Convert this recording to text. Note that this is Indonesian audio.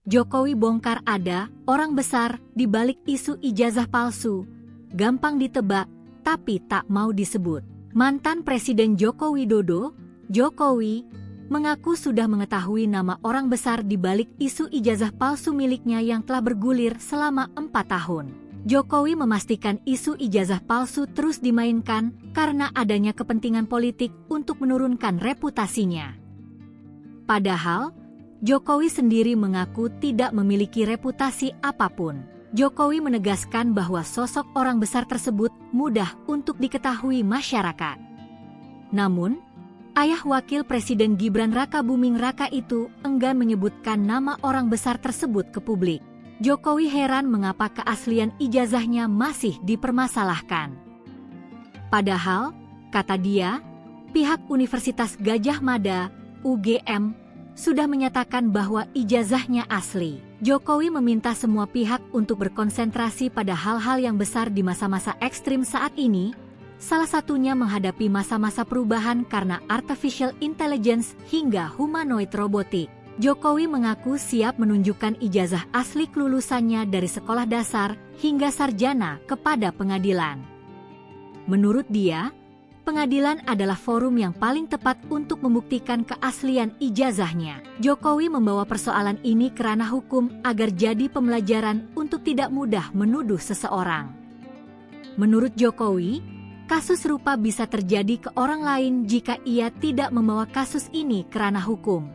Jokowi bongkar ada orang besar di balik isu ijazah palsu. Gampang ditebak, tapi tak mau disebut. Mantan Presiden Joko Widodo, Jokowi, mengaku sudah mengetahui nama orang besar di balik isu ijazah palsu miliknya yang telah bergulir selama 4 tahun. Jokowi memastikan isu ijazah palsu terus dimainkan karena adanya kepentingan politik untuk menurunkan reputasinya. Padahal, Jokowi sendiri mengaku tidak memiliki reputasi apapun. Jokowi menegaskan bahwa sosok orang besar tersebut mudah untuk diketahui masyarakat. Namun, ayah Wakil Presiden Gibran Rakabuming Raka itu enggan menyebutkan nama orang besar tersebut ke publik. Jokowi heran mengapa keaslian ijazahnya masih dipermasalahkan. Padahal, kata dia, pihak Universitas Gadjah Mada, UGM, sudah menyatakan bahwa ijazahnya asli. Jokowi meminta semua pihak untuk berkonsentrasi pada hal-hal yang besar di masa-masa ekstrim saat ini, salah satunya menghadapi masa-masa perubahan karena artificial intelligence hingga humanoid robotik. Jokowi mengaku siap menunjukkan ijazah asli kelulusannya dari sekolah dasar hingga sarjana kepada pengadilan. Menurut dia, pengadilan adalah forum yang paling tepat untuk membuktikan keaslian ijazahnya. Jokowi membawa persoalan ini ke ranah hukum agar jadi pembelajaran untuk tidak mudah menuduh seseorang. Menurut Jokowi, kasus serupa bisa terjadi ke orang lain jika ia tidak membawa kasus ini ke ranah hukum.